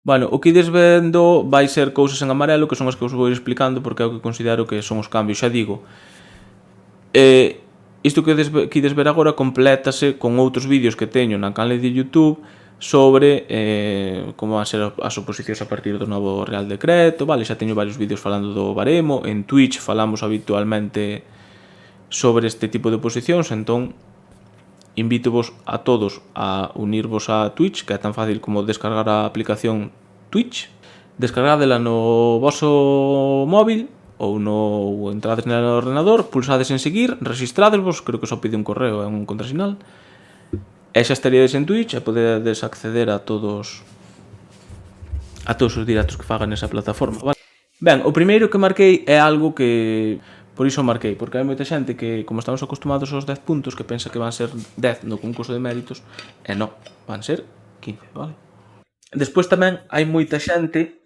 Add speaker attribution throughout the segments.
Speaker 1: Bueno, o que ides vendo vai ser cousas en amarelo, que son as que vos vou ir explicando porque é o que considero que son os cambios. Xa digo, isto que ides ver agora complétase con outros vídeos que teño na canle de YouTube sobre como van ser as oposicións a partir do novo Real Decreto, vale? Xa teño varios vídeos falando do baremo, en Twitch falamos habitualmente sobre este tipo de oposicións, entón invítovos a todos a unirvos a Twitch, que é tan fácil como descargar a aplicación Twitch, descargadela no voso móvil ou entrades no ordenador, pulsades en seguir, registradesvos, creo que só pide un correo e un contrasinal, e xa estaríades en Twitch e podedes acceder a todos os directos que fagan nesa plataforma, vale? Ben, o primeiro que marquei é algo que por iso marquei, porque hai moita xente que, como estamos acostumados aos 10 puntos, que pensa que van ser 10 no concurso de méritos, e non, van ser 15, vale? Despois tamén hai moita xente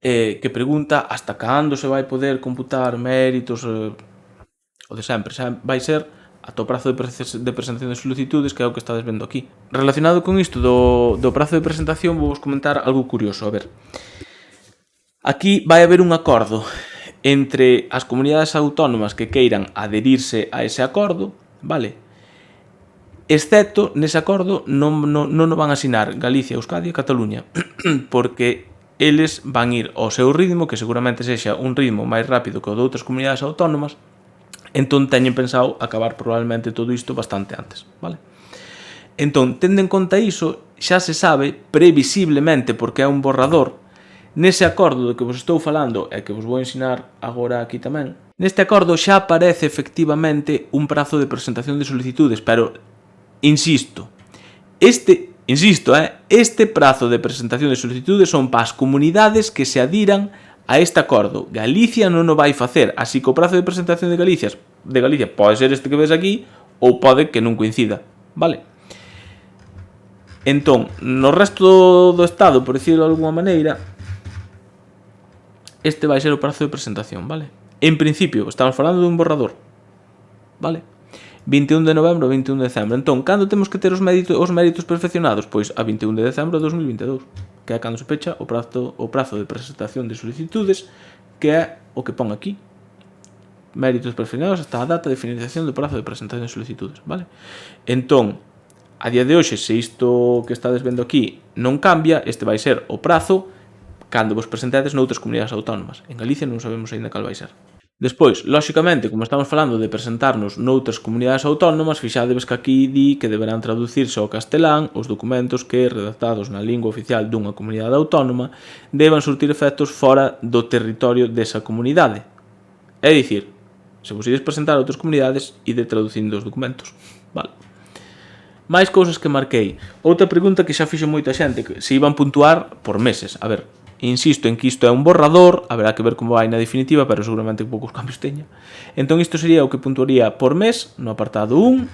Speaker 1: que pregunta hasta cando se vai poder computar méritos, o de sempre, vai ser ata o prazo de presentación de solicitudes, que é o que estades vendo aquí. Relacionado con isto do prazo de presentación, vou vos comentar algo curioso. A ver, aquí vai haber un acordo entre as comunidades autónomas que queiran adherirse a ese acordo, vale? Excepto, nese acordo, non o van a asinar Galicia, Euskadi e Cataluña, porque eles van ir ao seu ritmo, que seguramente sexa un ritmo máis rápido que o de outras comunidades autónomas, entón teñen pensado acabar probablemente todo isto bastante antes, vale? Entón, tendo en conta iso, xa se sabe previsiblemente, porque é un borrador, nese acordo do que vos estou falando e que vos vou ensinar agora aquí tamén, neste acordo xa aparece efectivamente un prazo de presentación de solicitudes, pero insisto, este prazo de presentación de solicitudes son para as comunidades que se adiran a este acordo. Galicia non o vai facer, así que o prazo de presentación de Galicia pode ser este que ves aquí ou pode que non coincida, vale? Entón, no resto do estado, por decirlo de alguma maneira, este vai ser o prazo de presentación, vale? En principio, estamos falando dun borrador, vale? 21 de novembro a 21 de decembro. Entón, cando temos que ter os méritos perfeccionados? Pois a 21 de decembro de 2022, que é cando se pecha o prazo de presentación de solicitudes, que é o que pon aquí. Méritos perfeccionados hasta a data de finalización do prazo de presentación de solicitudes, vale? Entón, a día de hoxe, se isto que estades vendo aquí non cambia, este vai ser o prazo cando vos presentedes noutras comunidades autónomas. En Galicia non sabemos aínda cal vai ser. Despois, lóxicamente, como estamos falando de presentarnos noutras comunidades autónomas, fixadedes que aquí di que deberán traducirse ao castelán os documentos que, redactados na lingua oficial dunha comunidade autónoma, deban surtir efectos fora do territorio desa comunidade. É dicir, se vos ides presentar a outras comunidades, ide traducindo os documentos. Vale. máis cousas que marquei. Outra pregunta que xa fixo moita xente, que se iban puntuar por meses. A ver, insisto en que isto é un borrador, haberá que ver como vai na definitiva, pero seguramente poucos cambios teña. Entón isto sería o que puntuaría por mes no apartado 1,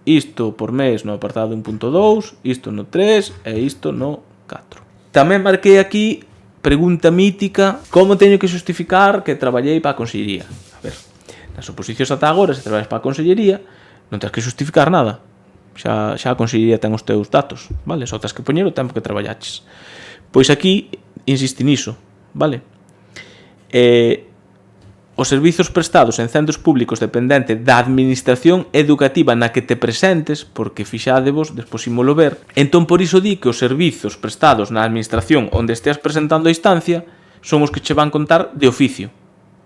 Speaker 1: isto por mes no apartado 1.2, isto no 3 e isto no 4. Tamén marquei aquí pregunta mítica, como teño que justificar que traballei para a Consellería. A ver, nas oposicións ata agora, se traballas para a Consellería, non tens que justificar nada. Xa a Consellería ten os teus datos, vale? Só tens que poñer o tempo que traballaches. Pois aquí insisti niso, vale? Os servizos prestados en centros públicos dependente da administración educativa na que te presentes, porque fixádevos, despois ímolo ver, entón por iso di que os servizos prestados na administración onde esteas presentando a instancia son os que che van contar de oficio,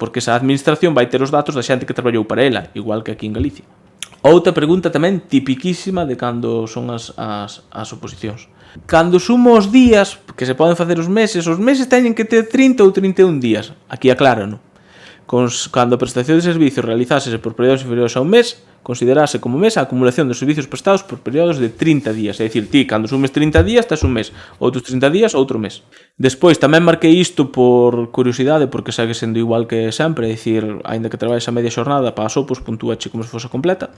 Speaker 1: porque esa administración vai ter os datos da xente que traballou para ela, igual que aquí en Galicia. Outra pregunta tamén tipiquísima de cando son as oposicións. Cando sumo os días, que se poden facer os meses teñen que ter 30 ou 31 días. Aquí aclárano. Cando a prestación de servicios realizásese por períodos inferiores a un mes, considerase como mes a acumulación dos servicios prestados por períodos de 30 días. É dicir, ti, cando sumes 30 días, tes un mes. Outros 30 días, outro mes. Despois, tamén marquei isto por curiosidade, porque segue sendo igual que sempre. É dicir, aínda que traballes a media xornada, para as opos, puntúache como se fose completa.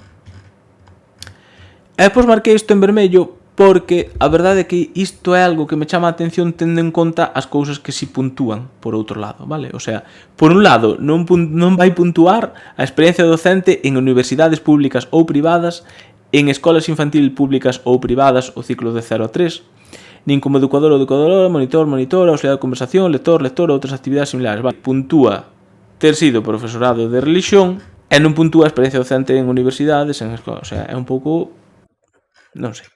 Speaker 1: E depois marquei isto en vermello, porque a verdade é que isto é algo que me chama a atención tendo en conta as cousas que si puntúan por outro lado, vale? O sea, por un lado, non vai puntuar a experiencia docente en universidades públicas ou privadas, en escolas infantil públicas ou privadas o ciclo de 0 a 3, nin como educador ou educadora, monitor, monitora, auxiliar de conversación, lector, lectora ou outras actividades similares. Vale. Puntúa ter sido profesorado de religión e non puntúa a experiencia docente en universidades, en escolas. O sea, é un pouco... non sei.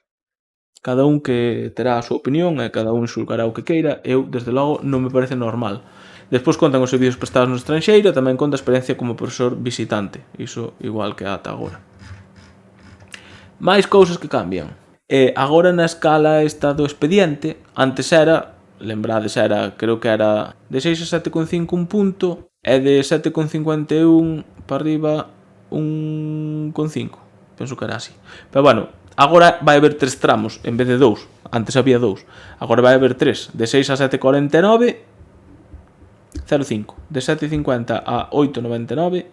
Speaker 1: Cada un que terá a súa opinión e cada un xulgará o que queira. Eu, desde logo, non me parece normal. Despois contan os servicios prestados no estranxeiro e tamén conta a experiencia como profesor visitante. Iso igual que ata agora. Máis cousas que cambian. Agora na escala esta do expediente, antes era, lembrades, creo que era de 6 a 7,5 un punto e de 7,51 para arriba 1,5. Penso que era así. Pero bueno, agora vai haber 3 tramos en vez de 2. Antes había 2. Agora vai haber 3. De 6 a 7,49, 0,5. De 7,50 a 8,99,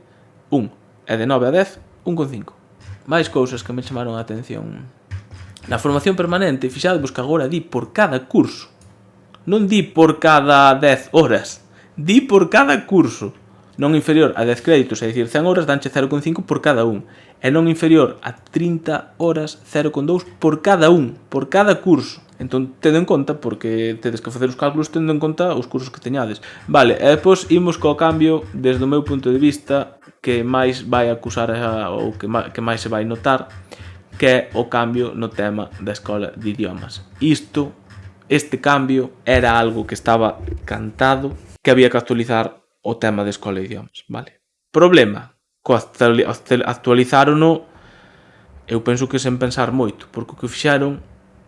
Speaker 1: 1. E de 9 a 10, 1,5. Máis cousas que me chamaron a atención. Na formación permanente, fixadevos que agora di por cada curso. Non di por cada 10 horas. Di por cada curso. Non inferior a 10 créditos, é dicir, 100 horas danche 0,5 por cada un. E non inferior a 30 horas, 0,2 por cada un, por cada curso. Entón, tendo en conta, porque tedes que facer os cálculos tendo en conta os cursos que teñades. Vale, e depois imos co cambio, desde o meu punto de vista, que máis vai acusar ou que máis se vai notar, que é o cambio no tema da escola de idiomas. Este cambio era algo que estaba cantado, que había que actualizar o tema da escola de idiomas, vale? Problema, actualizarono, eu penso que sen pensar moito, porque o que fixeron,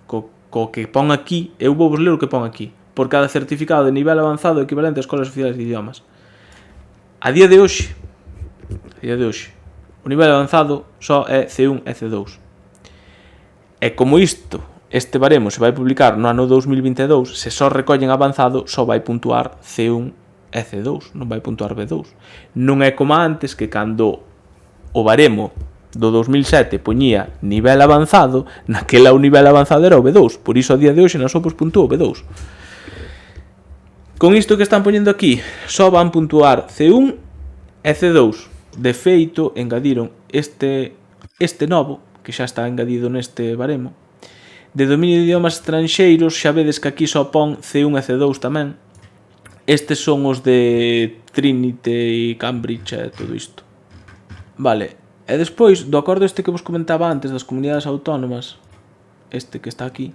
Speaker 1: co que pon aquí, eu vou vos ler o que pon aquí, por cada certificado de nivel avanzado equivalente a escolas oficiais de idiomas. A día de hoxe, o nivel avanzado só é C1 e C2. E como este baremo se vai publicar no ano 2022, se só recollen avanzado, só vai puntuar C1 e C2, non vai puntuar B2. Non é como antes, que cando o baremo do 2007 poñía nivel avanzado, naquela o nivel avanzado era o B2, por iso a día de hoxe non só puntúa o B2. Con isto que están poñendo aquí, só van puntuar C1 e C2. De feito, engadiron este novo, que xa está engadido neste baremo, de dominio de idiomas estranxeiros. Xa vedes que aquí só pon C1 e C2 tamén. Estes son os de Trinity e Cambridge e todo isto. Vale, e despois do acordo este que vos comentaba antes das comunidades autónomas, este que está aquí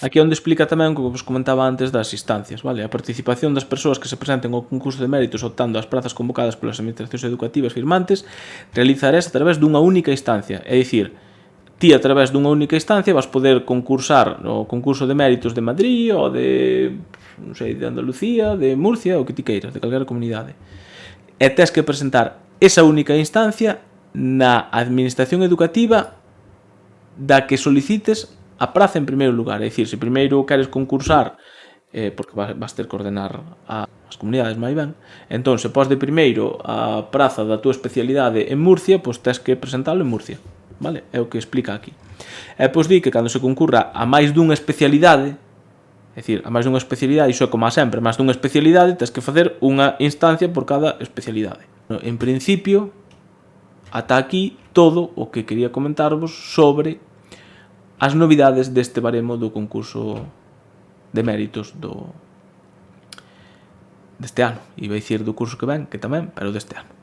Speaker 1: é onde explica tamén o que vos comentaba antes das instancias, vale? A participación das persoas que se presenten ao concurso de méritos optando ás prazas convocadas polas administracións educativas firmantes realizarás a través dunha única instancia, é dicir, ti a través dunha única instancia vas poder concursar no concurso de méritos de Madrid ou de, non sei, de Andalucía, de Murcia, ou que ti queiras, de calquera comunidade. E tes que presentar esa única instancia na administración educativa da que solicites a praza en primeiro lugar. É dicir, se primeiro queres concursar, porque vas ter que ordenar as comunidades máis ben, entón se pos de primeiro a praza da tua especialidade en Murcia, pois tes que presentalo en Murcia. Vale? É o que explica aquí. E pois di que cando se concurra a máis dunha especialidade, é dicir, a máis dunha especialidade, iso é como a sempre, máis dunha especialidade, tes que facer unha instancia por cada especialidade. En principio, ata aquí todo o que quería comentarvos sobre as novidades deste baremo do concurso de méritos deste ano. Iba a dicir do curso que ven, que tamén, pero deste ano.